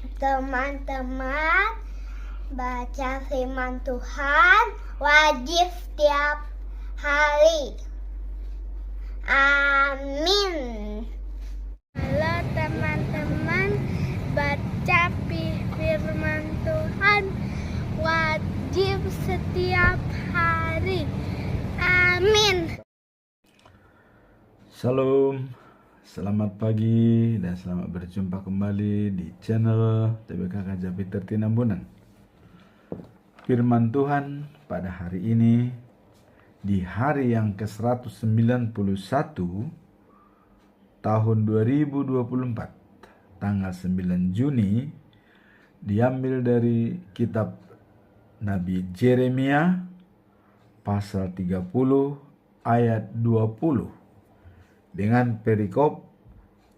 Teman-teman, baca firman Tuhan wajib setiap hari. Amin. Halo teman-teman, baca firman Tuhan wajib setiap hari. Amin. Salam, selamat pagi dan selamat berjumpa kembali di channel TBK Kajabi Tertinambunan. Firman Tuhan pada hari ini, di hari yang ke-191 tahun 2024, tanggal 9 Juni, diambil dari kitab Nabi Yeremia pasal 30 ayat 20 dengan perikop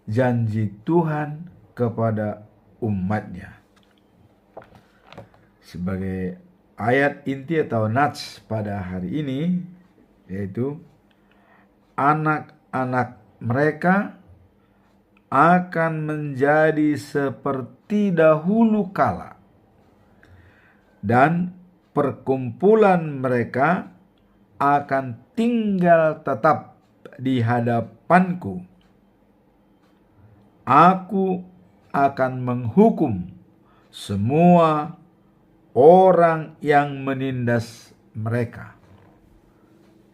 janji Tuhan kepada umatnya. Sebagai ayat inti atau nats pada hari ini, yaitu anak-anak mereka akan menjadi seperti dahulu kala, dan perkumpulan mereka akan tinggal tetap di hadapanku. Aku akan menghukum semua orang yang menindas mereka.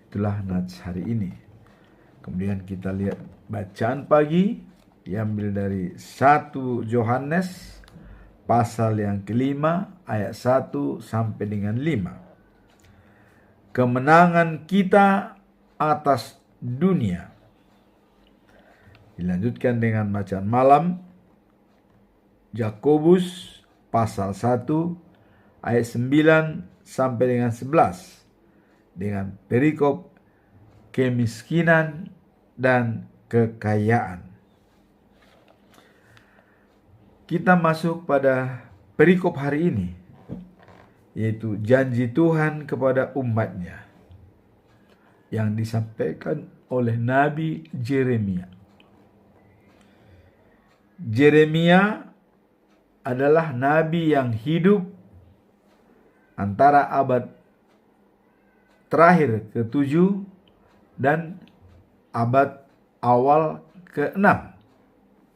Itulah nats hari ini. Kemudian kita lihat bacaan pagi, diambil dari 1 Yohanes pasal yang kelima ayat 1 sampai dengan 5. Kemenangan kita atas dunia. Dilanjutkan dengan bacaan malam, Yakobus pasal 1 ayat 9 sampai dengan 11 dengan perikop kemiskinan dan kekayaan. Kita masuk pada perikop hari ini, yaitu janji Tuhan kepada umatnya yang disampaikan oleh Nabi Yeremia. Yeremia adalah nabi yang hidup antara abad terakhir ke-7 dan abad awal ke-6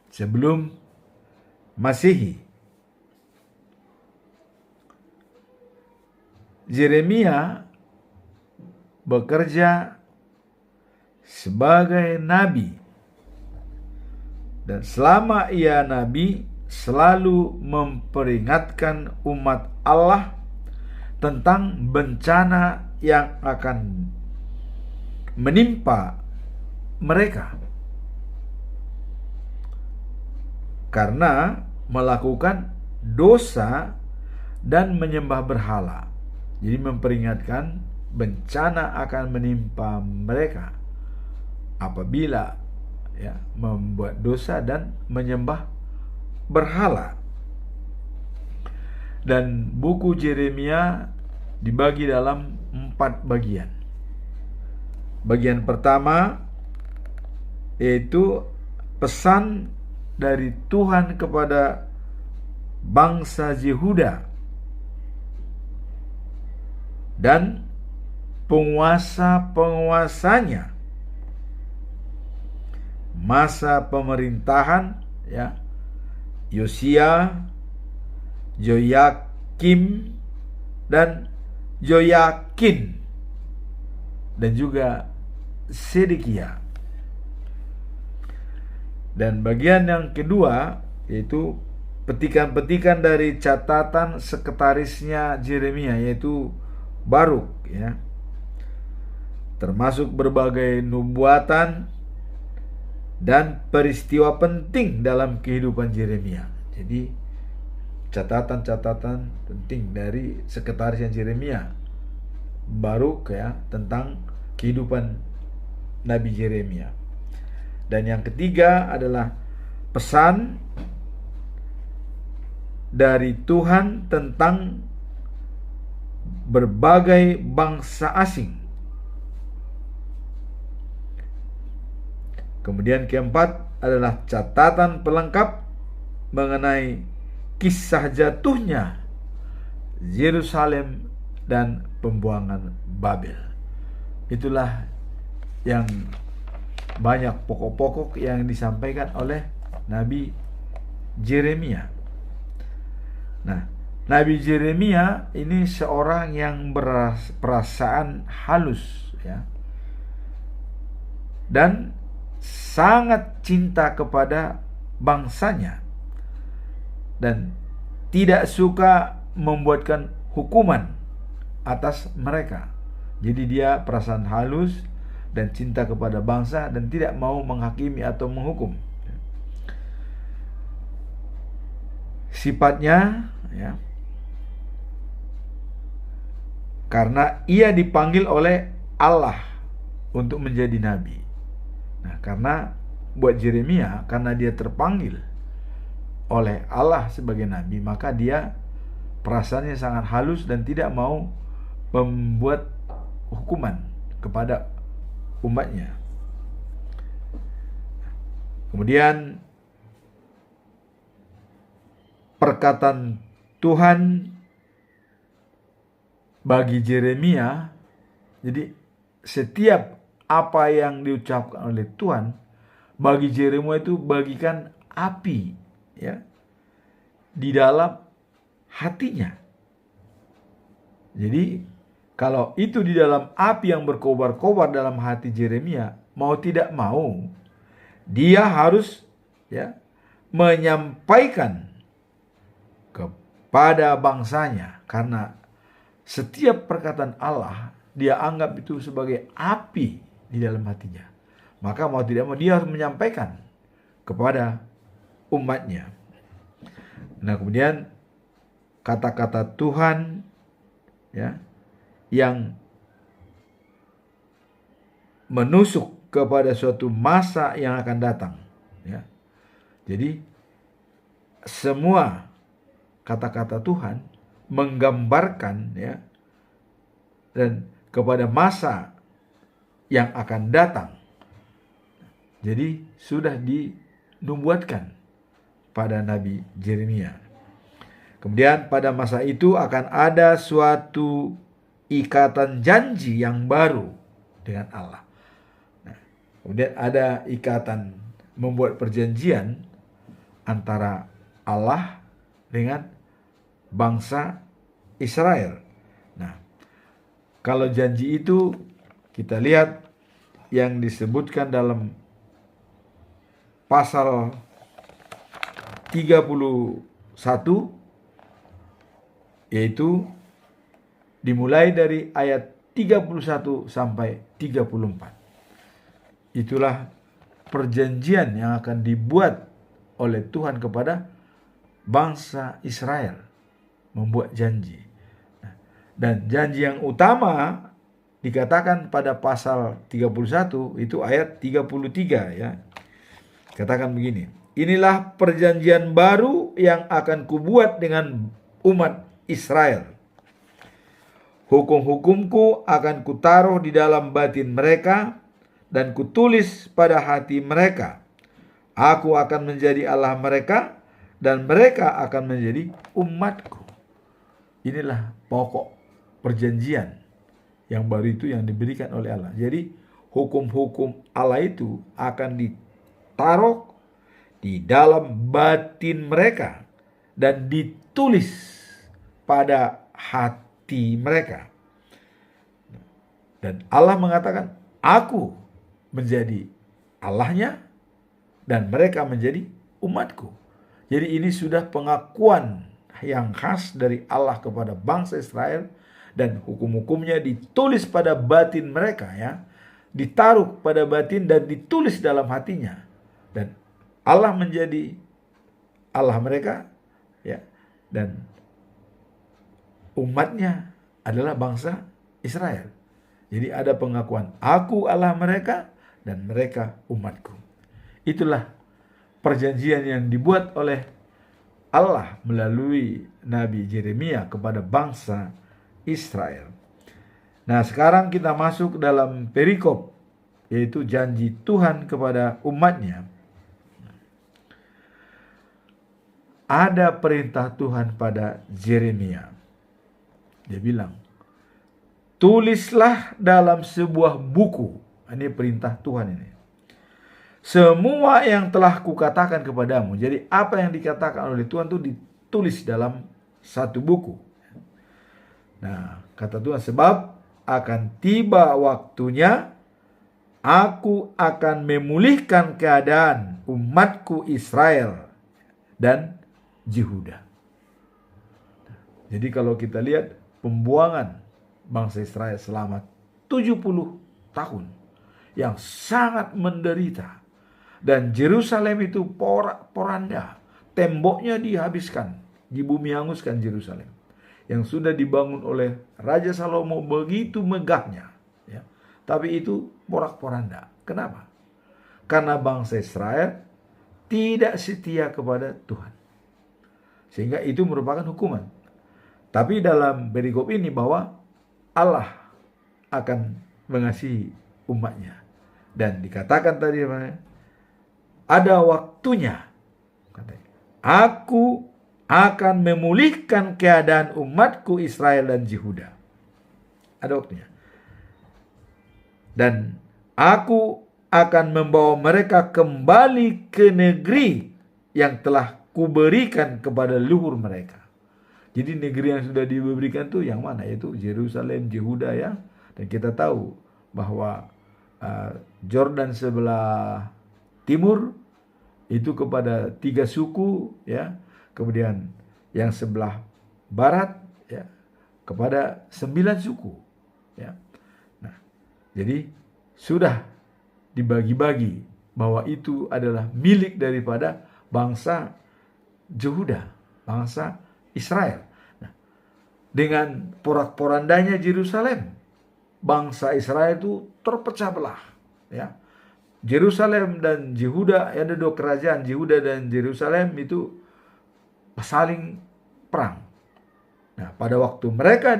sebelum Masehi. Yeremia bekerja sebagai nabi, dan selama ia nabi selalu memperingatkan umat Allah tentang bencana yang akan menimpa mereka karena melakukan dosa dan menyembah berhala. Jadi memperingatkan bencana akan menimpa mereka apabila membuat dosa dan menyembah berhala. Dan buku Yeremia dibagi dalam 4 bagian. Bagian pertama yaitu pesan dari Tuhan kepada bangsa Yehuda dan penguasa-penguasanya, masa pemerintahan Yosia, Yoyakim, dan Yoyakin, dan juga Sedekia. Dan bagian yang kedua yaitu petikan-petikan dari catatan sekretarisnya Yeremia, yaitu Baruk, termasuk berbagai nubuatan dan peristiwa penting dalam kehidupan Yeremia. Jadi catatan-catatan penting dari sekretarisnya Yeremia, Baruk, tentang kehidupan Nabi Yeremia. Dan yang ketiga adalah pesan dari Tuhan tentang berbagai bangsa asing. Kemudian keempat adalah catatan pelengkap mengenai kisah jatuhnya Yerusalem dan pembuangan Babel. Itulah yang banyak pokok-pokok yang disampaikan oleh Nabi Yeremia. Nah, Nabi Yeremia ini seorang yang berperasaan halus, ya, dan sangat cinta kepada bangsanya dan tidak suka membuatkan hukuman atas mereka. Jadi dia perasaan halus dan cinta kepada bangsa dan tidak mau menghakimi atau menghukum. Sifatnya, ya, karena ia dipanggil oleh Allah untuk menjadi nabi. Nah, karena buat Yeremia, karena dia terpanggil oleh Allah sebagai nabi, maka dia perasaannya sangat halus dan tidak mau membuat hukuman kepada umatnya. Kemudian perkataan Tuhan bagi Yeremia, jadi setiap apa yang diucapkan oleh Tuhan bagi Yeremia itu bagikan api, ya, di dalam hatinya. Jadi kalau itu di dalam api yang berkobar-kobar dalam hati Yeremia, mau tidak mau dia harus, ya, menyampaikan kepada bangsanya, karena setiap perkataan Allah dia anggap itu sebagai api di dalam hatinya. Maka mau tidak mau dia harus menyampaikan kepada umatnya. Nah, kemudian kata-kata Tuhan, ya, yang menusuk kepada suatu masa yang akan datang, ya. Jadi semua kata-kata Tuhan menggambarkan, ya, dan kepada masa yang akan datang. Jadi sudah dinubuatkan pada Nabi Yeremia. Kemudian pada masa itu akan ada suatu ikatan janji yang baru dengan Allah. Nah, kemudian ada ikatan membuat perjanjian antara Allah dengan bangsa Israel. Nah, kalau janji itu kita lihat yang disebutkan dalam pasal 31, yaitu dimulai dari ayat 31 sampai 34. Itulah perjanjian yang akan dibuat oleh Tuhan kepada bangsa Israel, membuat janji. Dan janji yang utama dikatakan pada pasal 31 itu ayat 33, ya. Katakan begini, inilah perjanjian baru yang akan kubuat dengan umat Israel. Hukum-hukumku akan kutaruh di dalam batin mereka dan kutulis pada hati mereka. Aku akan menjadi Allah mereka dan mereka akan menjadi umatku. Inilah pokok perjanjian yang baru itu yang diberikan oleh Allah. Jadi hukum-hukum Allah itu akan ditaruh di dalam batin mereka dan ditulis pada hati mereka. Dan Allah mengatakan, aku menjadi Allahnya dan mereka menjadi umatku. Jadi ini sudah pengakuan yang khas dari Allah kepada bangsa Israel, dan hukum-hukumnya ditulis pada batin mereka, ya, ditaruh pada batin dan ditulis dalam hatinya, dan Allah menjadi Allah mereka, ya, dan umatnya adalah bangsa Israel. Jadi ada pengakuan, aku Allah mereka dan mereka umatku. Itulah perjanjian yang dibuat oleh Allah melalui Nabi Yeremia kepada bangsa Israel. Nah, sekarang kita masuk dalam perikop, yaitu janji Tuhan kepada umatnya. ada perintah Tuhan pada Yeremia. Dia bilang, tulislah dalam sebuah buku. Ini perintah Tuhan ini. Semua yang telah kukatakan kepadamu. Jadi apa yang dikatakan oleh Tuhan itu ditulis dalam satu buku. Nah, kata Tuhan, sebab akan tiba waktunya aku akan memulihkan keadaan umatku Israel dan Yehuda. Jadi kalau kita lihat pembuangan bangsa Israel selama 70 tahun yang sangat menderita, dan Yerusalem itu porak-poranda, temboknya dihabiskan, dibumi hanguskan Yerusalem yang sudah dibangun oleh Raja Salomo begitu megahnya, ya. Tapi itu porak-poranda. Kenapa? Karena bangsa Israel tidak setia kepada Tuhan, sehingga itu merupakan hukuman. Tapi dalam perikop ini bahwa Allah akan mengasihi umatnya, dan dikatakan tadi ada waktunya, aku akan memulihkan keadaan umatku Israel dan Yehuda. Ada waktunya. Dan aku akan membawa mereka kembali ke negeri yang telah kuberikan kepada leluhur mereka. Jadi negeri yang sudah diberikan itu yang mana? Yaitu Yerusalem, Yehuda, ya. Dan kita tahu bahwa Jordan sebelah timur itu kepada 3 suku, ya. Kemudian yang sebelah barat, ya, kepada 9 suku, ya. Nah, jadi sudah dibagi-bagi bahwa itu adalah milik daripada bangsa Yehuda, bangsa Israel. Nah, dengan porak-porandanya Yerusalem, bangsa Israel itu terpecah belah, ya. Yerusalem dan Yehuda, ada 2 kerajaan, Yehuda dan Yerusalem itu saling perang. Nah, pada waktu mereka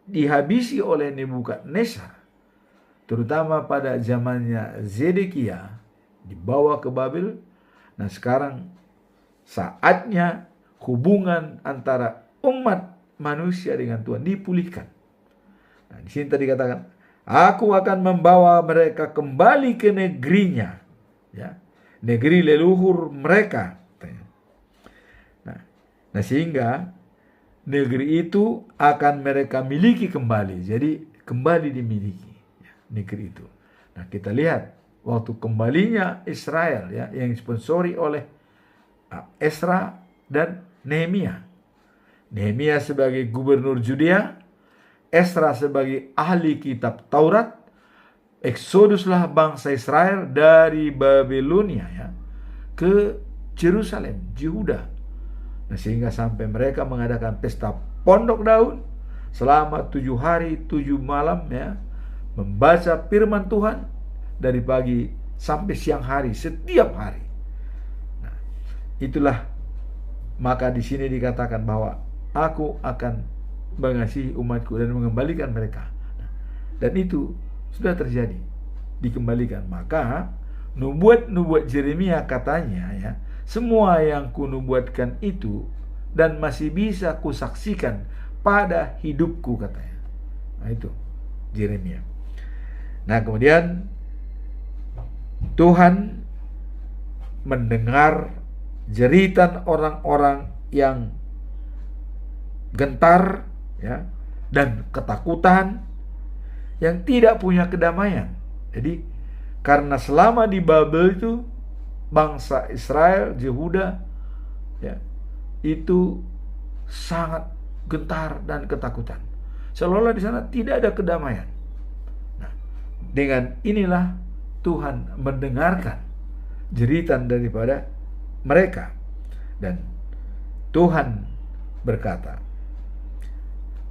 dihabisi oleh Nebukadnezar, terutama pada zamannya Zedekia, dibawa ke Babel. Nah, sekarang saatnya hubungan antara umat manusia dengan Tuhan dipulihkan. Nah, di sini tadi katakan, aku akan membawa mereka kembali ke negerinya, ya, negeri leluhur mereka. Nah, sehingga negeri itu akan mereka miliki kembali. Jadi kembali dimiliki, ya, negeri itu. Nah, kita lihat waktu kembalinya Israel, ya, yang disponsori oleh Ezra dan Nehemia. Nehemia sebagai gubernur Judea, Ezra sebagai ahli kitab Taurat. Eksoduslah bangsa Israel dari Babilonia, ya, ke Yerusalem, Yehuda. Nah, sehingga sampai mereka mengadakan pesta pondok daun selama 7 hari 7 malam, ya, membaca firman Tuhan dari pagi sampai siang hari setiap hari. Nah, itulah maka di sini dikatakan bahwa aku akan mengasihi umatku dan mengembalikan mereka. Nah, dan itu sudah terjadi, dikembalikan. Maka nubuat Yeremia katanya, ya, semua yang kunubuatkan itu dan masih bisa kusaksikan pada hidupku, katanya. Nah, itu Yeremia. Nah, kemudian Tuhan mendengar jeritan orang-orang yang gentar, ya, dan ketakutan, yang tidak punya kedamaian. Jadi karena selama di Babel itu bangsa Israel, Yehuda, ya, itu sangat gentar dan ketakutan. Seolah-olah di sana tidak ada kedamaian. Nah, dengan inilah Tuhan mendengarkan jeritan daripada mereka, dan Tuhan berkata,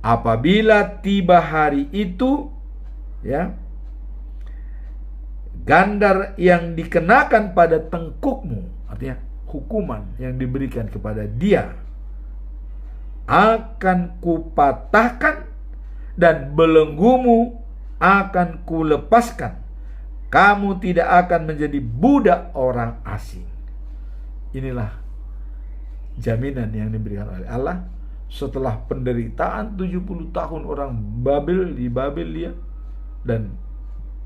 apabila tiba hari itu, ya, gandar yang dikenakan pada tengkukmu, artinya hukuman yang diberikan kepada dia, akan kupatahkan dan belenggumu akan kulepaskan. Kamu tidak akan menjadi budak orang asing. inilah jaminan yang diberikan oleh Allah setelah penderitaan 70 tahun orang Babel di Babelia dan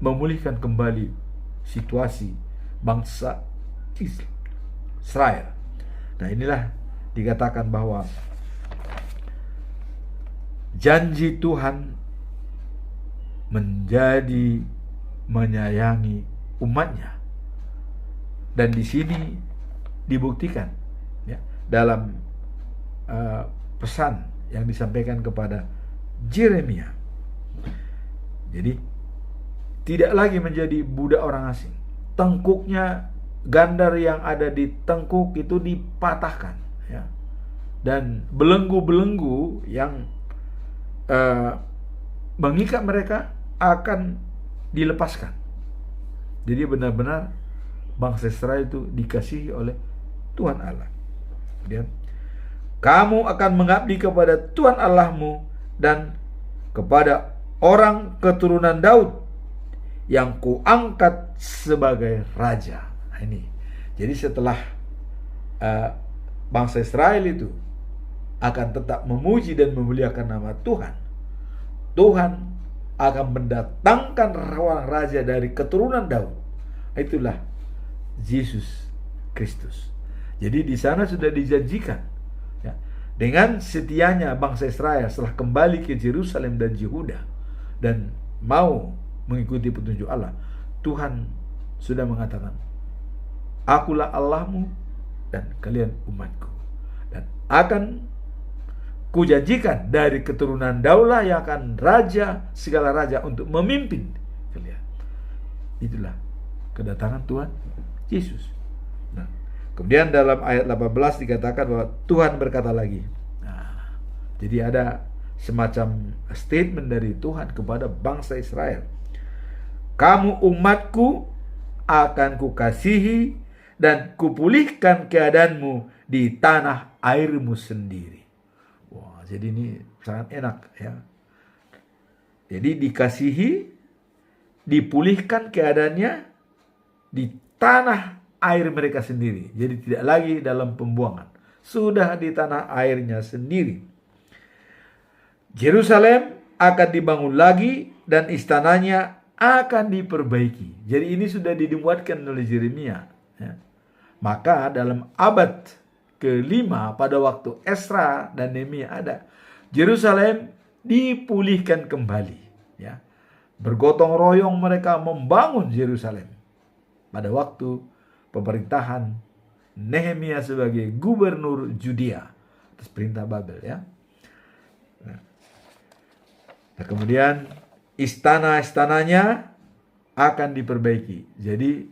memulihkan kembali situasi bangsa Israel. Nah, inilah dikatakan bahwa janji Tuhan menjadi menyayangi umatnya, dan di sini dibuktikan ya, dalam pesan yang disampaikan kepada Yeremia. Jadi tidak lagi menjadi budak orang asing. Tengkuknya, gandar yang ada di tengkuk itu dipatahkan ya, dan belenggu-belenggu yang mengikat mereka akan dilepaskan. Jadi benar-benar bangsa Israel itu dikasihi oleh Tuhan Allah. Kemudian, kamu akan mengabdi kepada Tuhan Allahmu dan kepada orang keturunan Daud yang kuangkat sebagai raja. Nah, ini. Jadi setelah bangsa Israel itu akan tetap memuji dan memuliakan nama Tuhan, Tuhan akan mendatangkan seorang raja dari keturunan Daud. Itulah Yesus Kristus. Jadi di sana sudah dijanjikan ya, dengan setianya bangsa Israel setelah kembali ke Yerusalem dan Yehuda dan mau mengikuti petunjuk Allah, Tuhan sudah mengatakan, akulah Allahmu dan kalian umatku, dan akan kujanjikan dari keturunan Daulah yang akan raja segala raja untuk memimpin kalian. Itulah kedatangan Tuhan Yesus. Nah, kemudian dalam ayat 18 dikatakan bahwa Tuhan berkata lagi. Nah, jadi ada semacam statement dari Tuhan kepada bangsa Israel. Kamu umatku, akan kukasihi dan kupulihkan keadaanmu di tanah airmu sendiri. Wah, jadi ini sangat enak ya. Jadi dikasihi, dipulihkan keadaannya di tanah air mereka sendiri. Jadi tidak lagi dalam pembuangan, sudah di tanah airnya sendiri. Yerusalem akan dibangun lagi dan istananya akan diperbaiki. Jadi ini sudah dibuatkan oleh Yeremia ya. Maka dalam abad ke-5 pada waktu Esra dan Nehemia ada, Yerusalem dipulihkan kembali ya. Bergotong royong mereka membangun Yerusalem pada waktu pemerintahan Nehemia sebagai gubernur Judea atas perintah Babel ya. Nah, kemudian istana-istananya akan diperbaiki. Jadi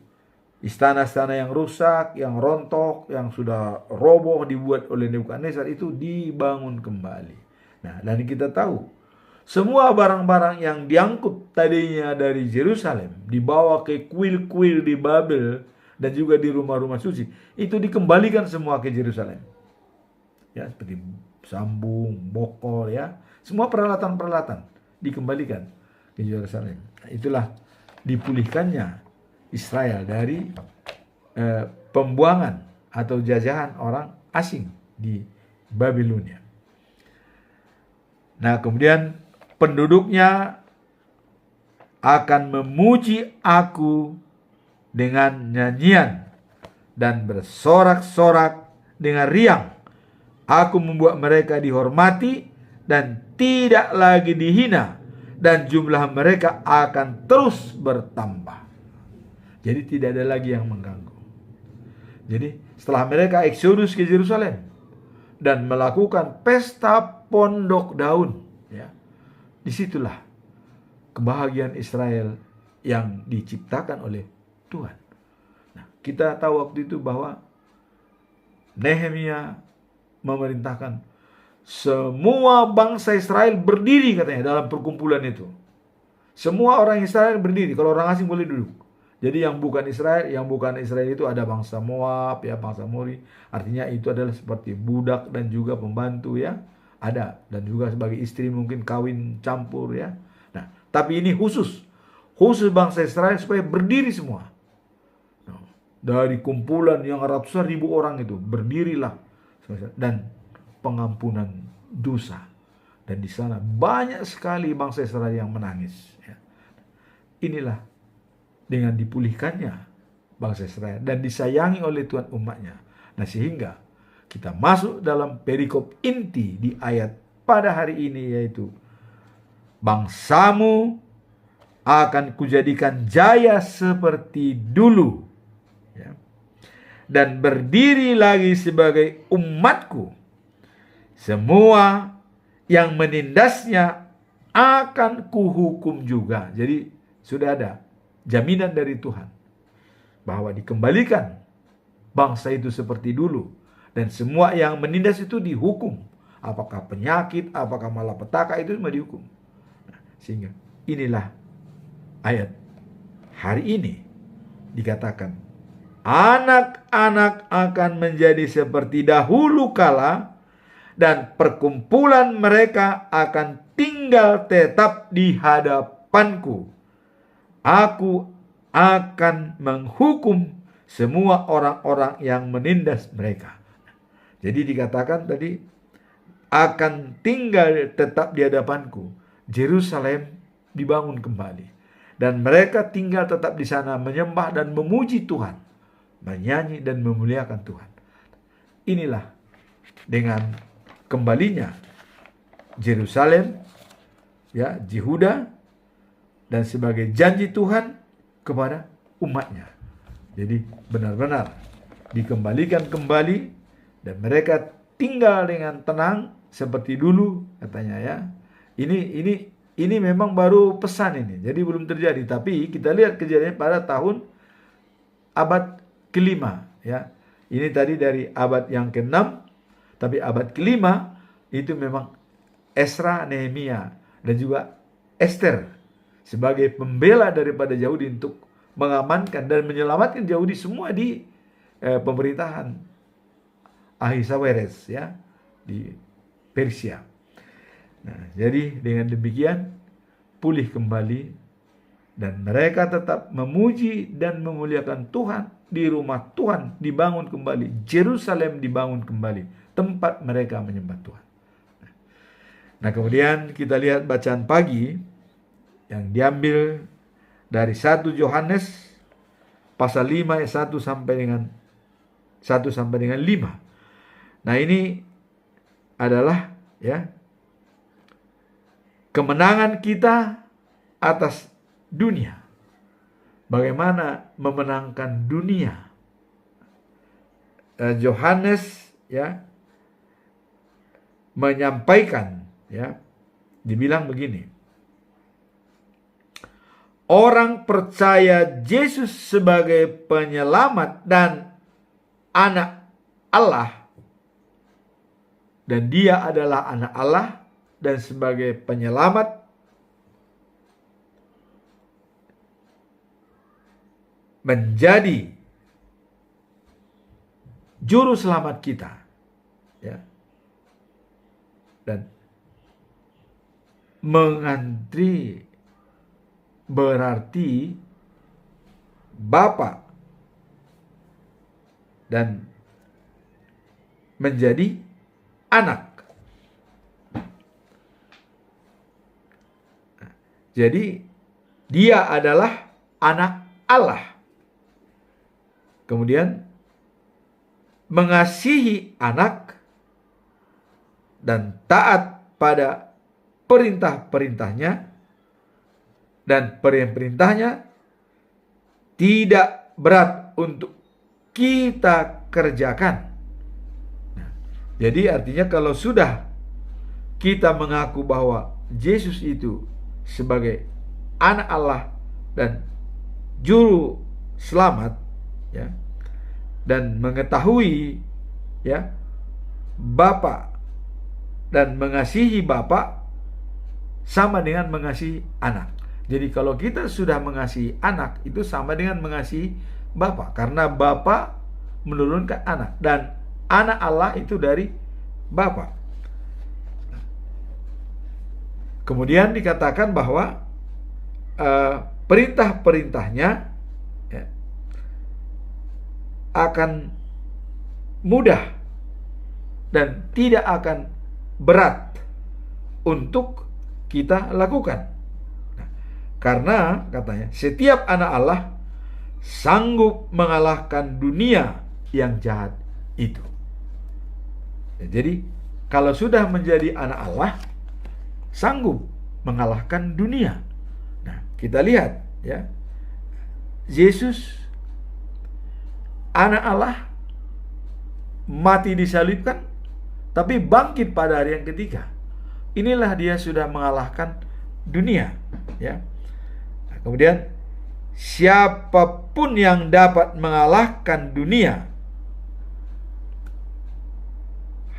istana-istana yang rusak, yang rontok, yang sudah roboh dibuat oleh Nebukadnezar itu dibangun kembali. Nah, dan kita tahu semua barang-barang yang diangkut tadinya dari Yerusalem dibawa ke kuil-kuil di Babel dan juga di rumah-rumah suci, itu dikembalikan semua ke Yerusalem. Ya, seperti sambung, bokor ya, semua peralatan-peralatan dikembalikan ke Yerusalem. Nah, itulah dipulihkannya Israel dari pembuangan atau jajahan orang asing di Babilonia. Nah, kemudian penduduknya akan memuji aku dengan nyanyian dan bersorak-sorak dengan riang. Aku membuat mereka dihormati dan tidak lagi dihina, dan jumlah mereka akan terus bertambah. Jadi tidak ada lagi yang mengganggu. Jadi setelah mereka eksodus ke Yerusalem dan melakukan pesta pondok daun ya, disitulah kebahagiaan Israel yang diciptakan oleh Tuhan. Nah, kita tahu waktu itu bahwa Nehemia memerintahkan semua bangsa Israel berdiri katanya dalam perkumpulan itu. Semua orang Israel berdiri, kalau orang asing boleh duduk. Jadi yang bukan Israel itu ada bangsa Moab ya, bangsa Mori. Artinya itu adalah seperti budak dan juga pembantu ya. Ada, dan juga sebagai istri mungkin kawin campur ya. Nah, tapi ini khusus bangsa Israel supaya berdiri semua. dari kumpulan yang ratusan ribu orang itu, berdirilah dan pengampunan dosa. Dan di sana banyak sekali bangsa Israel yang menangis. Ya. Inilah dengan dipulihkannya bangsa Israel dan disayangi oleh Tuhan umatnya. Nah, sehingga kita masuk dalam perikop inti di ayat pada hari ini, yaitu bangsamu akan kujadikan jaya seperti dulu, ya, dan berdiri lagi sebagai umatku. Semua yang menindasnya akan kuhukum juga. Jadi sudah ada jaminan dari Tuhan bahwa dikembalikan bangsa itu seperti dulu, dan semua yang menindas itu dihukum. Apakah penyakit, apakah malapetaka, itu semua dihukum. Nah, sehingga inilah ayat hari ini dikatakan, anak-anak akan menjadi seperti dahulu kala, dan perkumpulan mereka akan tinggal tetap di hadapanku. Aku akan menghukum semua orang-orang yang menindas mereka. Jadi dikatakan tadi, akan tinggal tetap di hadapanku. Yerusalem dibangun kembali, dan mereka tinggal tetap di sana menyembah dan memuji Tuhan, menyanyi dan memuliakan Tuhan. Inilah dengan kembalinya Yerusalem, ya, Yehuda, dan sebagai janji Tuhan kepada umatnya. Jadi benar-benar dikembalikan kembali, dan mereka tinggal dengan tenang seperti dulu, katanya, ya. Ini memang baru pesan ini, jadi belum terjadi. Tapi kita lihat kejadian pada tahun abad kelima, ya. Ini tadi dari abad yang ke-6, tapi abad kelima itu memang Esra, Nehemia, dan juga Esther sebagai pembela daripada Yahudi untuk mengamankan dan menyelamatkan Yahudi semua di pemerintahan Ahasuerus, ya, di Persia. Nah, jadi dengan demikian pulih kembali, dan mereka tetap memuji dan memuliakan Tuhan. Di rumah Tuhan dibangun kembali, Yerusalem dibangun kembali, tempat mereka menyembah Tuhan. Nah, kemudian kita lihat bacaan pagi yang diambil dari 1 Yohanes pasal 5 ayat 1 sampai dengan 5. Nah, ini adalah, ya, kemenangan kita atas dunia. Bagaimana memenangkan dunia? Yohanes, ya, menyampaikan, ya, dibilang begini. Orang percaya Yesus sebagai penyelamat dan anak Allah, dan dia adalah anak Allah, dan sebagai penyelamat menjadi juru selamat kita, ya, dan mengantri berarti Bapa dan menjadi anak. Jadi dia adalah anak Allah. Kemudian mengasihi anak dan taat pada perintah-perintahnya, dan perintah-perintahnya tidak berat untuk kita kerjakan. Nah, jadi artinya kalau sudah kita mengaku bahwa Yesus itu sebagai anak Allah dan juru selamat, ya, dan mengetahui, ya, Bapa dan mengasihi Bapa sama dengan mengasihi anak. Jadi kalau kita sudah mengasihi anak, itu sama dengan mengasihi Bapa, karena Bapa menurunkan anak, dan anak Allah itu dari Bapa. Kemudian dikatakan bahwa perintah-perintahnya, ya, akan mudah dan tidak akan berat untuk kita lakukan. Nah, karena katanya setiap anak Allah sanggup mengalahkan dunia yang jahat itu. Jadi kalau sudah menjadi anak Allah, sanggup mengalahkan dunia. Nah, kita lihat ya, Yesus anak Allah mati disalibkan, tapi bangkit pada hari yang ketiga. Inilah dia sudah mengalahkan dunia, ya. Nah, kemudian siapapun yang dapat mengalahkan dunia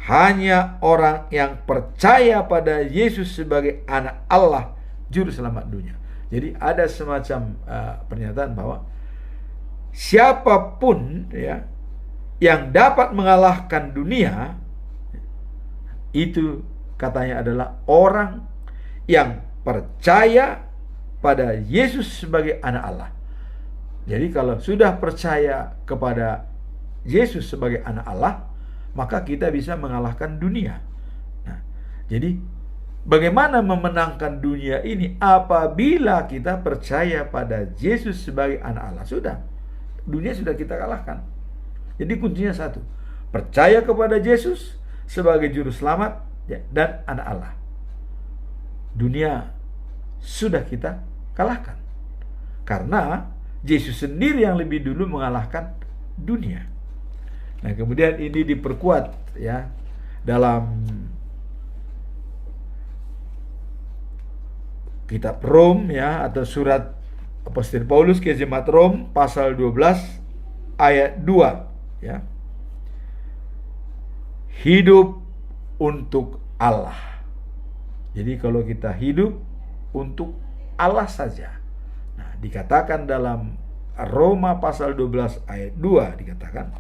hanya orang yang percaya pada Yesus sebagai anak Allah, juru selamat dunia. Jadi ada semacam pernyataan bahwa siapapun ya yang dapat mengalahkan dunia itu katanya adalah orang yang percaya pada Yesus sebagai anak Allah. Jadi kalau sudah percaya kepada Yesus sebagai anak Allah, maka kita bisa mengalahkan dunia. Nah, jadi bagaimana memenangkan dunia ini? Apabila kita percaya pada Yesus sebagai anak Allah, sudah, dunia sudah kita kalahkan. Jadi kuncinya satu, percaya kepada Yesus sebagai juru selamat ya, dan anak Allah. Dunia sudah kita kalahkan, karena Yesus sendiri yang lebih dulu mengalahkan dunia. Nah, kemudian ini diperkuat ya dalam kitab Rom ya, atau surat Apostol Paulus ke jemaat Rom pasal 12 ayat 2 ya. Hidup untuk Allah. Jadi kalau kita hidup untuk Allah saja. Nah, dikatakan dalam Roma pasal 12 ayat 2 dikatakan,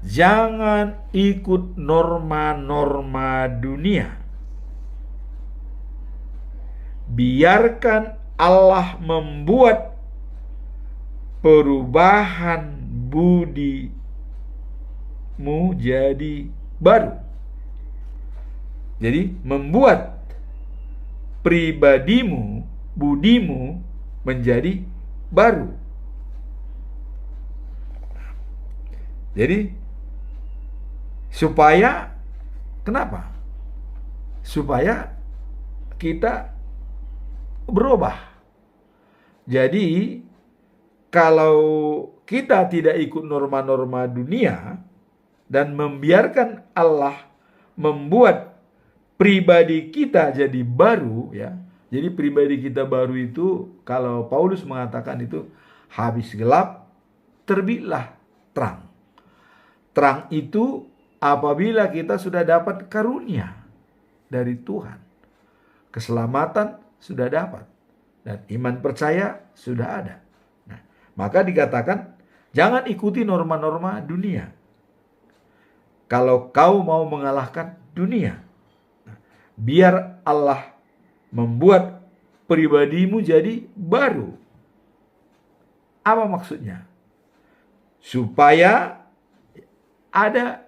jangan ikut norma-norma dunia. Biarkan Allah membuat perubahan budimu jadi baru. Jadi membuat pribadimu, budimu menjadi baru. Jadi supaya kenapa? Supaya kita berubah. Jadi kalau kita tidak ikut norma-norma dunia dan membiarkan Allah membuat pribadi kita jadi baru ya. Jadi pribadi kita baru itu, kalau Paulus mengatakan itu, habis gelap terbitlah terang. Terang itu apabila kita sudah dapat karunia dari Tuhan. Keselamatan sudah dapat. Dan iman percaya sudah ada. Nah, maka dikatakan, jangan ikuti norma-norma dunia. Kalau kau mau mengalahkan dunia, biar Allah membuat pribadimu jadi baru. Apa maksudnya? Supaya ada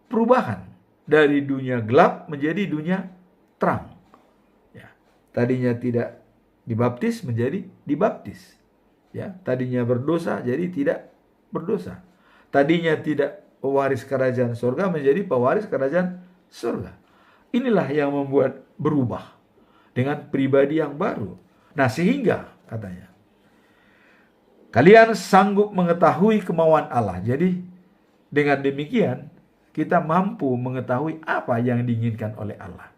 perubahan dari dunia gelap menjadi dunia terang. Ya, tadinya tidak dibaptis menjadi dibaptis. Ya, tadinya berdosa jadi tidak berdosa. Tadinya tidak pewaris kerajaan surga menjadi pewaris kerajaan surga. Inilah yang membuat berubah dengan pribadi yang baru. Nah, sehingga katanya kalian sanggup mengetahui kemauan Allah. Jadi dengan demikian kita mampu mengetahui apa yang diinginkan oleh Allah.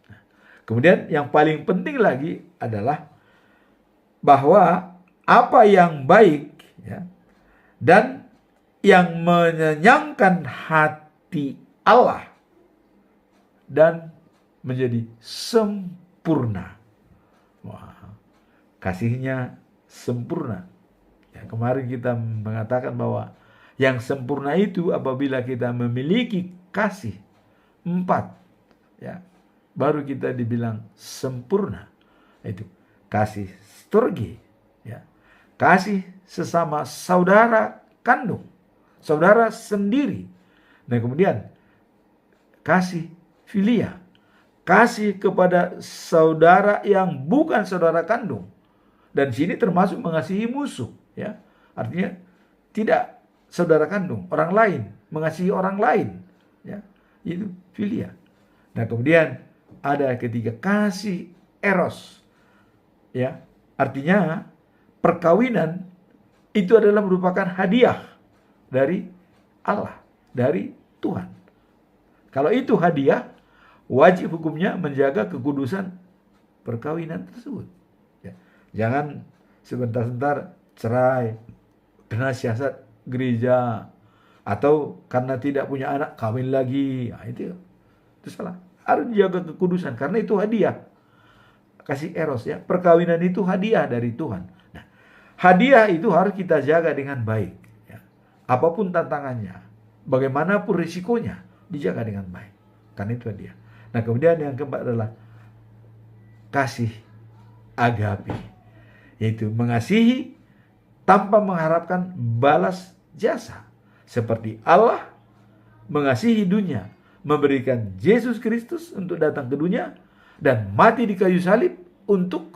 Nah, kemudian yang paling penting lagi adalah bahwa apa yang baik ya, dan yang menyenangkan hati Allah dan menjadi sempurna. Wah, kasihnya sempurna. Ya, kemarin kita mengatakan bahwa yang sempurna itu apabila kita memiliki kasih 4, ya, baru kita dibilang sempurna. Itu kasih storge, ya, kasih sesama saudara kandung, saudara sendiri. Nah kemudian kasih filia, kasih kepada saudara yang bukan saudara kandung. Dan sini termasuk mengasihi musuh, ya. Artinya tidak saudara kandung, orang lain, mengasihi orang lain, ya. Itu filia. Nah, kemudian ada ketiga, kasih eros. Ya. Artinya perkawinan itu adalah merupakan hadiah dari Allah, dari Tuhan. Kalau itu hadiah, wajib hukumnya menjaga kekudusan perkawinan tersebut. Jangan sebentar-sebentar cerai karena siasat gereja, atau karena tidak punya anak kawin lagi. Nah, itu salah. Harus jaga kekudusan karena itu hadiah. Kasih eros, ya. Perkawinan itu hadiah dari Tuhan. Nah, hadiah itu harus kita jaga dengan baik, ya. Apapun tantangannya, bagaimanapun risikonya, dijaga dengan baik. Karena itu hadiah. Nah, kemudian yang keempat adalah kasih agape, yaitu mengasihi tanpa mengharapkan balas jasa. Seperti Allah mengasihi dunia, memberikan Yesus Kristus untuk datang ke dunia dan mati di kayu salib untuk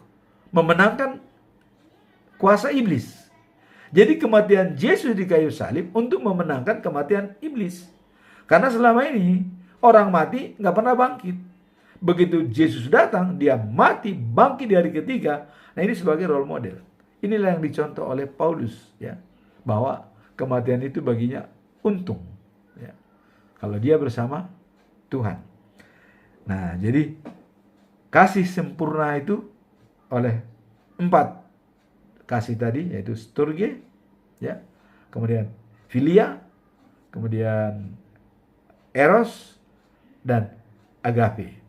memenangkan kuasa iblis. Jadi kematian Yesus di kayu salib untuk memenangkan kematian iblis. Karena selama ini orang mati nggak pernah bangkit. Begitu Yesus datang, dia mati, bangkit di hari ketiga. Nah, ini sebagai role model. Inilah yang dicontoh oleh Paulus, ya, bahwa kematian itu baginya untung, ya, kalau dia bersama Tuhan. Nah, jadi kasih sempurna itu oleh 4 kasih tadi, yaitu storge, ya, kemudian filia, kemudian eros, dan agape.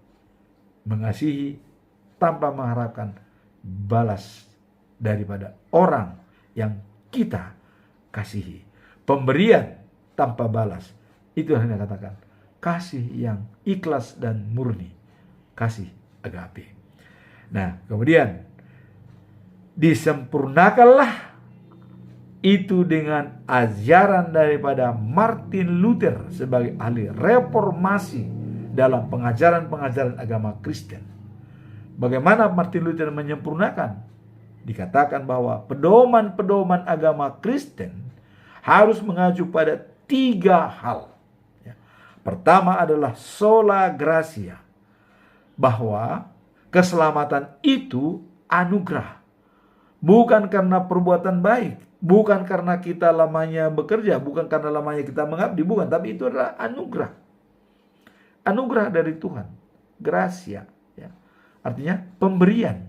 Mengasihi tanpa mengharapkan balas daripada orang yang kita kasihi. Pemberian tanpa balas. Itu yang saya katakan. Kasih yang ikhlas dan murni. Kasih agape. Nah, kemudian disempurnakanlah itu dengan ajaran daripada Martin Luther sebagai ahli reformasi dalam pengajaran-pengajaran agama Kristen. Bagaimana Martin Luther menyempurnakan? Dikatakan bahwa pedoman-pedoman agama Kristen harus mengacu pada 3 hal. Pertama adalah sola gratia, bahwa keselamatan itu anugerah, bukan karena perbuatan baik, bukan karena kita lamanya bekerja, bukan karena lamanya kita mengabdi, bukan, tapi itu adalah anugerah. Anugerah dari Tuhan, gracia, ya. Artinya pemberian.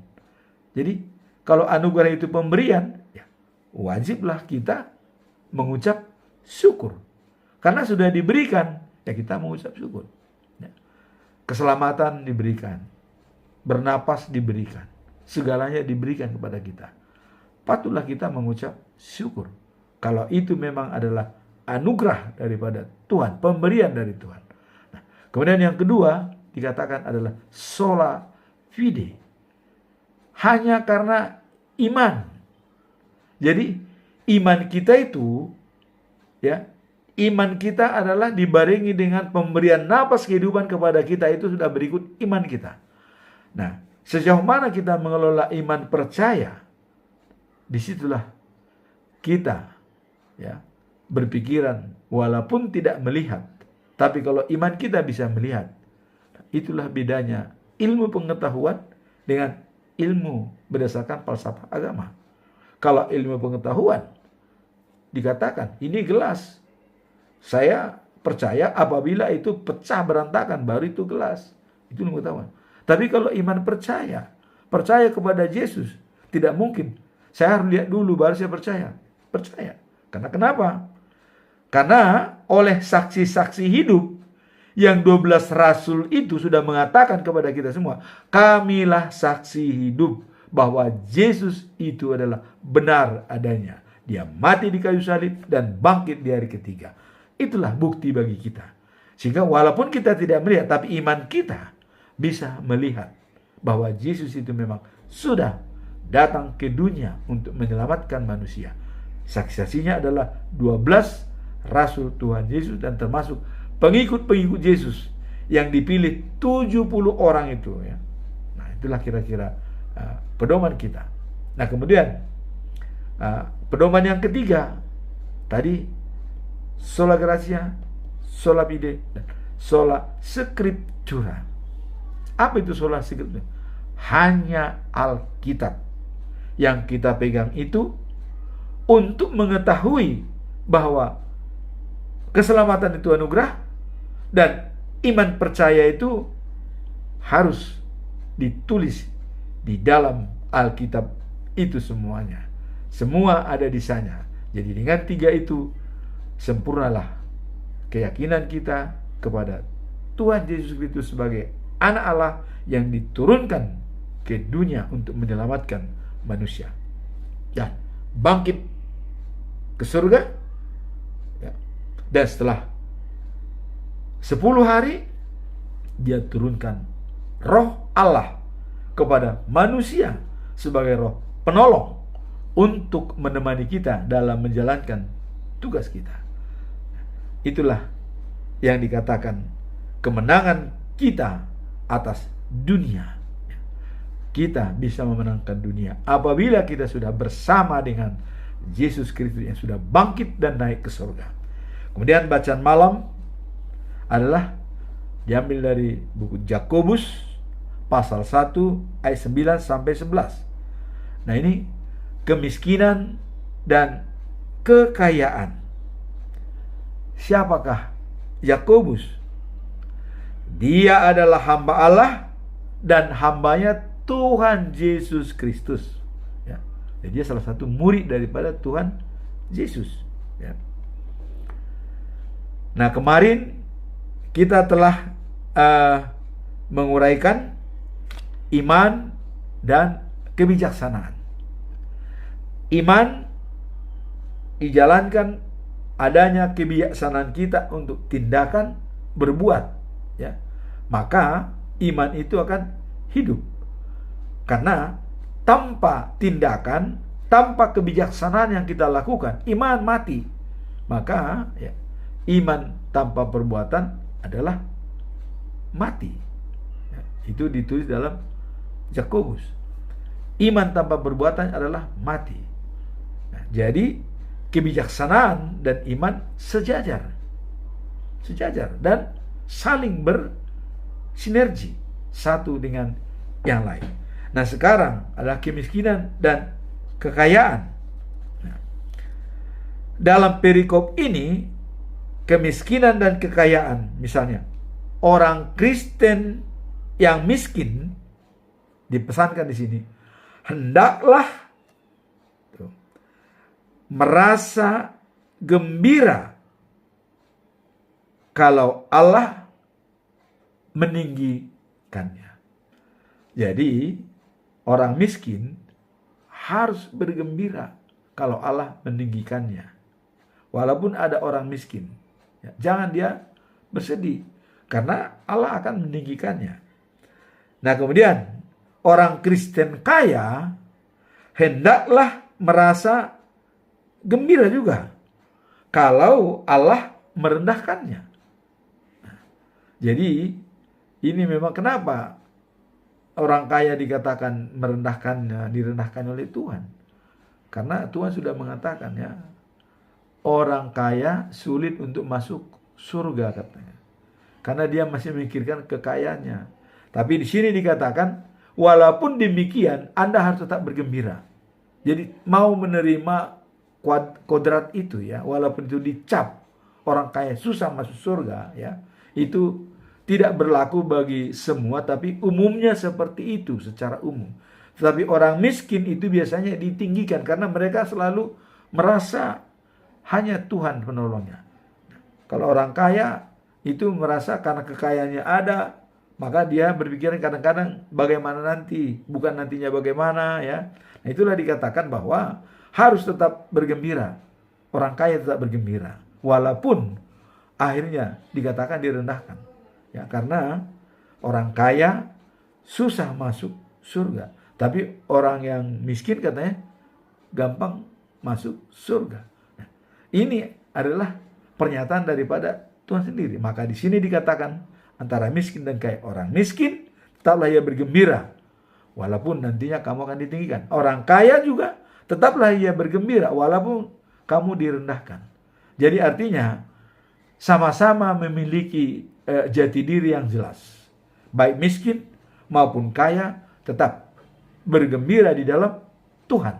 Jadi kalau anugerah itu pemberian, ya, wajiblah kita mengucap syukur. Karena sudah diberikan, ya kita mengucap syukur. Ya. Keselamatan diberikan, bernapas diberikan, segalanya diberikan kepada kita. Patutlah kita mengucap syukur. Kalau itu memang adalah anugerah daripada Tuhan, pemberian dari Tuhan. Nah, kemudian yang kedua dikatakan adalah sola fide. Hanya karena iman. Jadi iman kita itu, ya, iman kita adalah dibarengi dengan pemberian napas kehidupan kepada kita, itu sudah berikut iman kita. Nah, sejauh mana kita mengelola iman percaya, disitulah kita, ya, berpikiran walaupun tidak melihat. Tapi kalau iman kita bisa melihat, itulah bedanya ilmu pengetahuan dengan ilmu berdasarkan falsafah agama. Kalau ilmu pengetahuan dikatakan ini gelas, saya percaya apabila itu pecah berantakan baru itu gelas. Itu ilmu pengetahuan. Tapi kalau iman percaya kepada Yesus, tidak mungkin saya harus lihat dulu baru saya percaya. Karena kenapa? Karena oleh saksi-saksi hidup yang 12 rasul itu sudah mengatakan kepada kita semua, kamilah saksi hidup bahwa Yesus itu adalah benar adanya. Dia mati di kayu salib dan bangkit di hari ketiga. Itulah bukti bagi kita. Sehingga walaupun kita tidak melihat, tapi iman kita bisa melihat bahwa Yesus itu memang sudah datang ke dunia untuk menyelamatkan manusia. Saksi-saksinya adalah 12 rasul Tuhan Yesus dan termasuk pengikut-pengikut Yesus yang dipilih 70 orang itu ya. Nah, itulah kira-kira pedoman kita. Nah, kemudian pedoman yang ketiga tadi sola gratia, sola fide, dan sola scriptura. Apa itu sola scriptura? Hanya Alkitab yang kita pegang itu untuk mengetahui bahwa keselamatan itu anugerah dan iman percaya itu harus ditulis di dalam Alkitab itu semuanya. Semua ada di sana. Jadi dengan 3 itu sempurnalah keyakinan kita kepada Tuhan Yesus Kristus sebagai anak Allah yang diturunkan ke dunia untuk menyelamatkan manusia dan bangkit ke surga ya. Dan setelah 10 hari dia turunkan roh Allah kepada manusia sebagai roh penolong untuk menemani kita dalam menjalankan tugas kita. Itulah yang dikatakan kemenangan kita atas dunia. Kita bisa memenangkan dunia apabila kita sudah bersama dengan Yesus Kristus yang sudah bangkit dan naik ke surga. Kemudian bacaan malam adalah diambil dari buku Yakobus pasal 1 ayat 9 sampai 11. Nah, ini kemiskinan dan kekayaan. Siapakah Yakobus? Dia adalah hamba Allah dan hambanya Tuhan Yesus Kristus ya. Jadi dia salah satu murid daripada Tuhan Yesus ya. Nah, kemarin kita telah menguraikan iman dan kebijaksanaan. Iman dijalankan adanya kebijaksanaan kita untuk tindakan berbuat ya. Maka iman itu akan hidup. Karena tanpa tindakan, tanpa kebijaksanaan yang kita lakukan, iman mati. Maka ya, iman tanpa perbuatan adalah mati ya, itu ditulis dalam Yakobus. Iman tanpa perbuatan adalah mati. Nah, jadi kebijaksanaan dan iman sejajar dan saling bersinergi satu dengan yang lain. Nah, sekarang adalah kemiskinan dan kekayaan. Nah, dalam perikop ini, kemiskinan dan kekayaan, misalnya orang Kristen yang miskin dipesankan di sini, hendaklah merasa gembira kalau Allah meninggikannya. Jadi orang miskin harus bergembira kalau Allah meninggikannya. Walaupun ada orang miskin, ya, jangan dia bersedih karena Allah akan meninggikannya. Nah, kemudian orang Kristen kaya hendaklah merasa gembira juga kalau Allah merendahkannya. Nah, jadi ini memang kenapa orang kaya dikatakan direndahkan oleh Tuhan. Karena Tuhan sudah mengatakan ya, orang kaya sulit untuk masuk surga katanya. Karena dia masih memikirkan kekayaannya. Tapi di sini dikatakan, walaupun demikian Anda harus tetap bergembira. Jadi mau menerima kodrat itu ya, walaupun itu dicap orang kaya susah masuk surga ya, itu tidak berlaku bagi semua, tapi umumnya seperti itu secara umum. Tetapi orang miskin itu biasanya ditinggikan karena mereka selalu merasa hanya Tuhan penolongnya. Kalau orang kaya itu merasa karena kekayaannya ada, maka dia berpikir kadang-kadang bagaimana nanti, bukan nantinya bagaimana ya. Nah, itulah dikatakan bahwa harus tetap bergembira. Orang kaya tetap bergembira walaupun akhirnya dikatakan direndahkan. Ya, karena orang kaya susah masuk surga. Tapi orang yang miskin katanya gampang masuk surga. Nah, ini adalah pernyataan daripada Tuhan sendiri. Maka di sini dikatakan antara miskin dan kaya. Orang miskin tetaplah ia bergembira, walaupun nantinya kamu akan ditinggikan. Orang kaya juga tetaplah ia bergembira, walaupun kamu direndahkan. Jadi artinya sama-sama memiliki jati diri yang jelas. Baik miskin maupun kaya tetap bergembira di dalam Tuhan.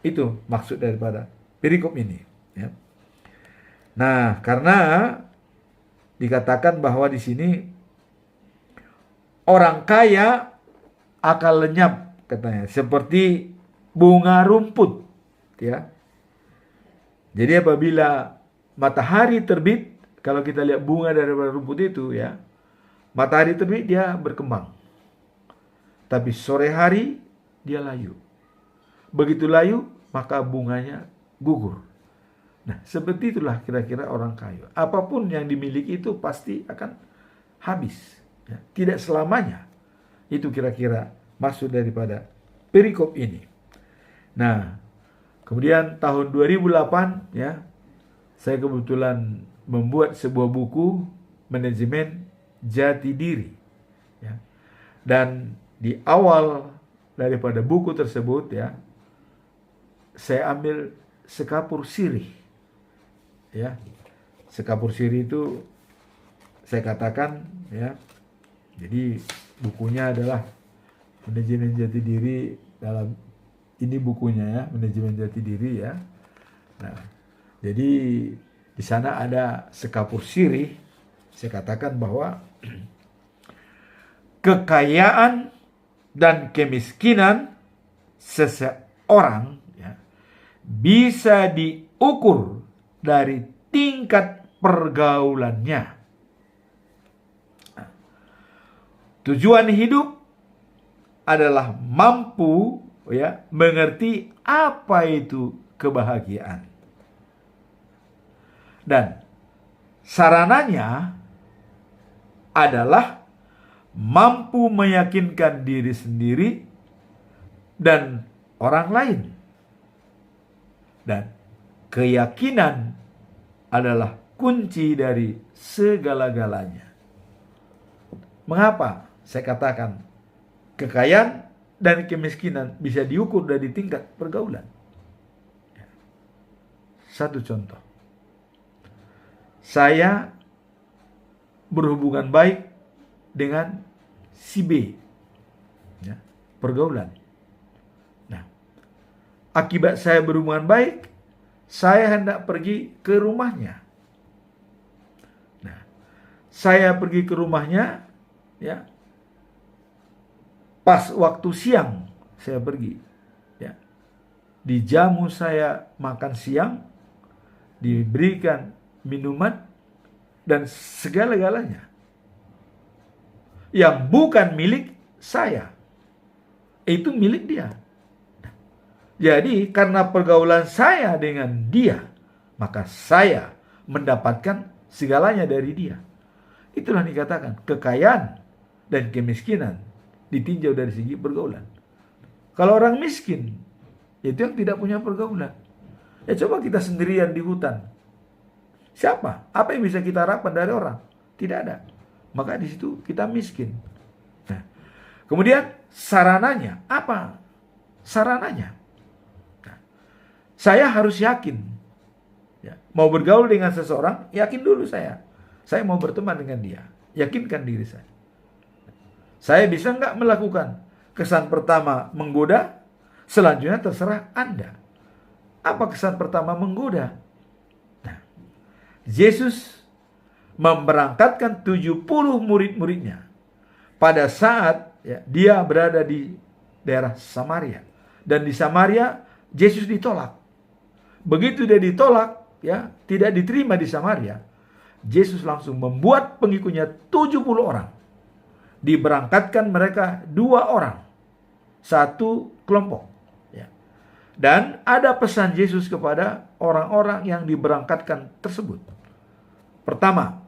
Itu maksud daripada perikop ini. Ya. Nah, karena dikatakan bahwa di sini orang kaya akan lenyap, katanya, seperti bunga rumput. Ya. Jadi apabila matahari terbit, kalau kita lihat bunga daripada rumput itu, ya, matahari terbit dia berkembang. Tapi sore hari dia layu. Begitu layu, maka bunganya gugur. Nah, seperti itulah kira-kira orang kaya. Apapun yang dimiliki itu pasti akan habis. Ya, tidak selamanya. Itu kira-kira maksud daripada perikop ini. Nah, kemudian tahun 2008, ya, saya kebetulan membuat sebuah buku manajemen jati diri. Ya. Dan di awal daripada buku tersebut, ya, saya ambil sekapur sirih. Ya. Sekapur sirih itu saya katakan, ya. Jadi bukunya adalah manajemen jati diri dalam ini bukunya, ya, manajemen jati diri, ya. Nah, jadi di sana ada sekapur sirih. Saya katakan bahwa kekayaan dan kemiskinan seseorang, ya, bisa diukur dari tingkat pergaulannya. Nah, tujuan hidup adalah mampu, ya, mengerti apa itu kebahagiaan. Dan sarananya adalah mampu meyakinkan diri sendiri dan orang lain. Dan keyakinan adalah kunci dari segala-galanya. Mengapa saya katakan kekayaan dan kemiskinan bisa diukur dari tingkat pergaulan? Satu contoh. Saya berhubungan baik dengan si B. Ya, pergaulan. Nah, akibat saya berhubungan baik, saya hendak pergi ke rumahnya. Nah, saya pergi ke rumahnya, ya, pas waktu siang saya pergi. Ya, dijamu saya makan siang, diberikan minuman dan segala-galanya yang bukan milik saya, itu milik dia. Jadi karena pergaulan saya dengan dia, maka saya mendapatkan segalanya dari dia. Itulah dikatakan kekayaan dan kemiskinan ditinjau dari segi pergaulan. Kalau orang miskin, itu yang tidak punya pergaulan. Ya coba kita sendirian di hutan. Siapa? Apa yang bisa kita harapkan dari orang? Tidak ada. Maka di situ kita miskin. Nah, kemudian sarananya apa? Sarananya, nah, saya harus yakin. Ya, mau bergaul dengan seseorang, yakin dulu saya. Saya mau berteman dengan dia. Yakinkan diri saya. Saya bisa nggak melakukan? Kesan pertama menggoda, selanjutnya terserah Anda. Apa kesan pertama menggoda? Nah, Yesus memberangkatkan 70 murid-muridnya pada saat, ya, dia berada di daerah Samaria. Dan di Samaria Yesus ditolak. Begitu dia ditolak, ya, tidak diterima di Samaria, Yesus langsung membuat pengikutnya 70 orang. Diberangkatkan mereka 2 orang, satu kelompok. Ya. Dan ada pesan Yesus kepada orang-orang yang diberangkatkan tersebut. Pertama,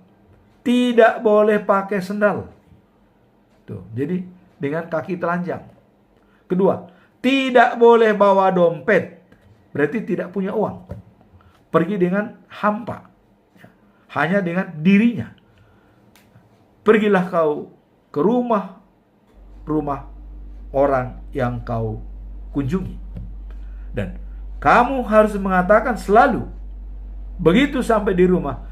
tidak boleh pakai sendal. Tuh, jadi dengan kaki telanjang. Kedua, tidak boleh bawa dompet. Berarti tidak punya uang. Pergi dengan hampa. Ya. hanya dengan dirinya. Pergilah kau ke rumah orang yang kau kunjungi. Dan kamu harus mengatakan selalu, begitu sampai di rumah,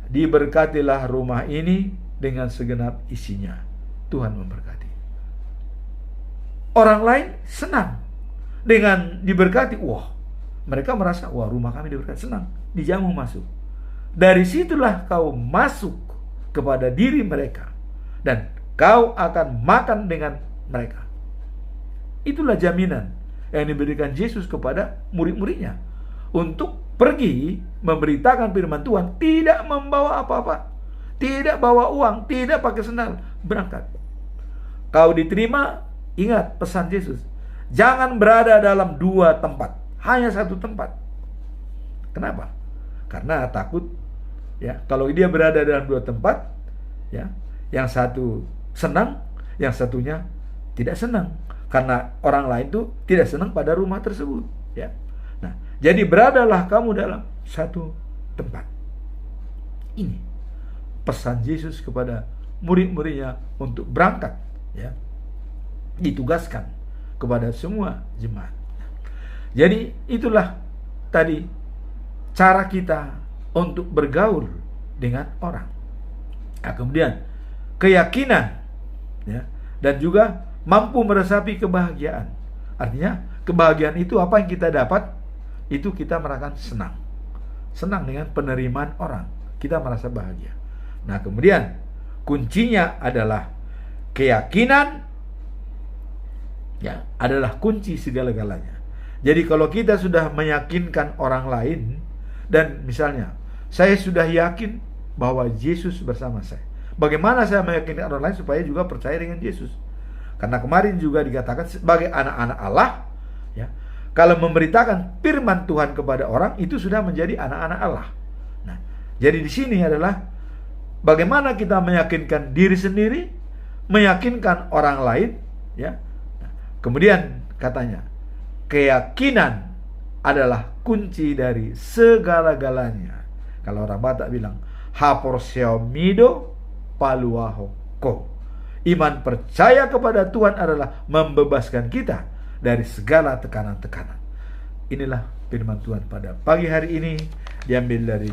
diberkatilah rumah ini dengan segenap isinya. Tuhan memberkati. Orang lain senang dengan diberkati. Wah, mereka merasa, wah, rumah kami diberkati, senang, dijamu masuk. Dari situlah kau masuk kepada diri mereka, dan kau akan makan dengan mereka. Itulah jaminan yang diberikan Yesus kepada murid-muridnya untuk pergi memberitakan firman Tuhan, tidak membawa apa-apa, tidak bawa uang, tidak pakai sendal, berangkat. Kau diterima, ingat pesan Yesus, jangan berada dalam dua tempat, hanya satu tempat. Kenapa? Karena takut, ya, kalau dia berada dalam dua tempat, ya, yang satu senang, yang satunya tidak senang, karena orang lain itu tidak senang pada rumah tersebut, ya. Nah, jadi beradalah kamu dalam satu tempat. Ini pesan Yesus kepada murid-muridnya untuk berangkat, ya, ditugaskan kepada semua jemaat. Jadi itulah tadi cara kita untuk bergaul dengan orang. Nah, kemudian keyakinan, ya, dan juga mampu meresapi kebahagiaan. Artinya kebahagiaan itu apa yang kita dapat, itu kita merasakan senang. Senang dengan penerimaan orang, kita merasa bahagia. Nah, kemudian kuncinya adalah keyakinan, ya, adalah kunci segala-galanya. Jadi kalau kita sudah meyakinkan orang lain, dan misalnya saya sudah yakin bahwa Yesus bersama saya, bagaimana saya meyakinkan orang lain supaya juga percaya dengan Yesus? Karena kemarin juga dikatakan sebagai anak-anak Allah, ya, kalau memberitakan firman Tuhan kepada orang, itu sudah menjadi anak-anak Allah. Nah, jadi di sini adalah bagaimana kita meyakinkan diri sendiri, meyakinkan orang lain, ya. Nah, kemudian katanya, keyakinan adalah kunci dari segala-galanya. Kalau orang Batak bilang, haporseomido paluahoko. Iman percaya kepada Tuhan adalah membebaskan kita dari segala tekanan-tekanan. Inilah firman Tuhan pada pagi hari ini, diambil dari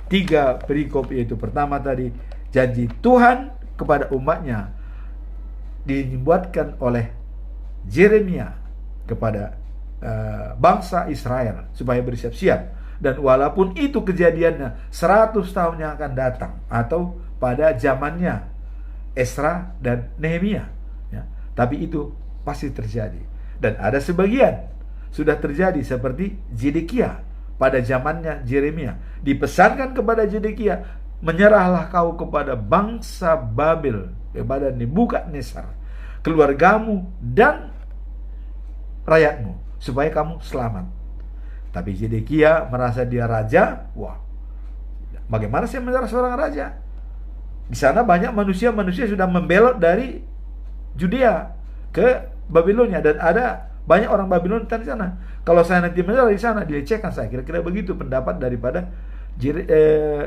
3 perikop, yaitu pertama tadi, janji Tuhan kepada umatnya dibuatkan oleh Yeremia kepada bangsa Israel supaya bersiap-siap. Dan walaupun itu kejadiannya 100 tahun yang akan datang, atau pada zamannya Esra dan Nehemia, ya, tapi itu pasti terjadi. Dan ada sebagian sudah terjadi, seperti Zedekia pada zamannya Yeremia. Dipesankan kepada Zedekia, menyerahlah kau kepada bangsa Babel, kepada Nebukadnezar, keluargamu dan rakyatmu, supaya kamu selamat. Tapi Zedekia merasa dia raja. Wah, bagaimana saya menyerah seorang raja? Di sana banyak manusia sudah membelot dari Judea ke Babilonia, dan ada banyak orang Babilonia di sana. Kalau saya nanti menyerah di sana, dilecehkan saya. Kira-kira begitu pendapat daripada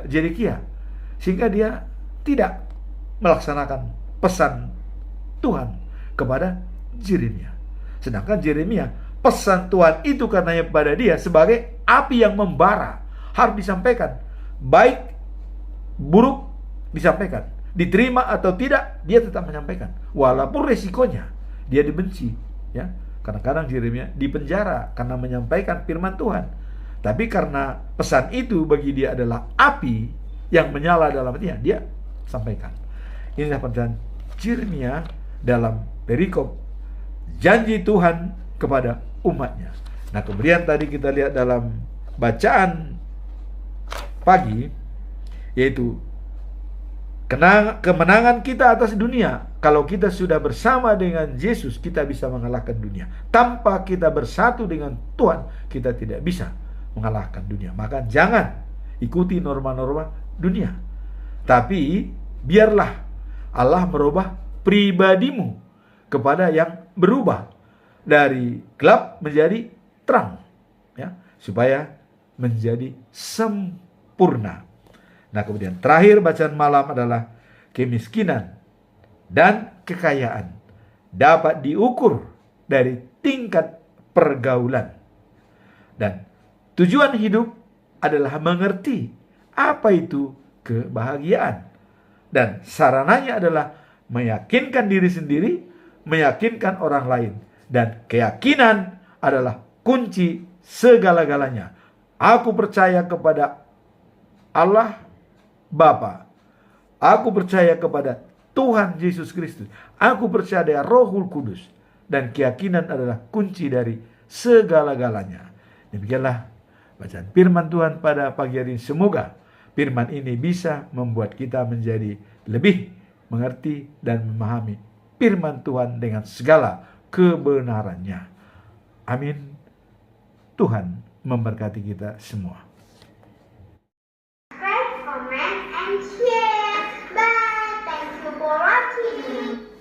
Zedekia, sehingga dia tidak melaksanakan pesan Tuhan kepada Yeremia. Sedangkan Yeremia, pesan Tuhan itu karenanya pada dia sebagai api yang membara, harus disampaikan, baik buruk disampaikan, diterima atau tidak, dia tetap menyampaikan, walaupun resikonya dia dibenci, ya. Kadang-kadang Yeremia dipenjara karena menyampaikan firman Tuhan, tapi karena pesan itu bagi dia adalah api yang menyala dalam hatinya, dia sampaikan. Inilah pesan Yeremia dalam perikop janji Tuhan kepada umatnya. Nah, kemudian tadi kita lihat dalam bacaan pagi, yaitu kemenangan kita atas dunia. Kalau kita sudah bersama dengan Yesus, kita bisa mengalahkan dunia. Tanpa kita bersatu dengan Tuhan, kita tidak bisa mengalahkan dunia. Maka jangan ikuti norma-norma dunia, tapi biarlah Allah merubah pribadimu kepada yang berubah dari gelap menjadi terang, ya, supaya menjadi sempurna. Nah, kemudian terakhir bacaan malam adalah kemiskinan dan kekayaan dapat diukur dari tingkat pergaulan. Dan tujuan hidup adalah mengerti apa itu kebahagiaan. Dan sarananya adalah meyakinkan diri sendiri, meyakinkan orang lain. Dan keyakinan adalah kunci segala-galanya. Aku percaya kepada Allah Bapa. Aku percaya kepada Tuhan Yesus Kristus. Aku percaya dengan Rohul Kudus. Dan keyakinan adalah kunci dari segala-galanya. Demikianlah bacaan firman Tuhan pada pagi hari ini. Semoga firman ini bisa membuat kita menjadi lebih mengerti dan memahami firman Tuhan dengan segala kebenarannya. Amin. Tuhan memberkati kita semua. Comment and share. Bye. Thank you for watching.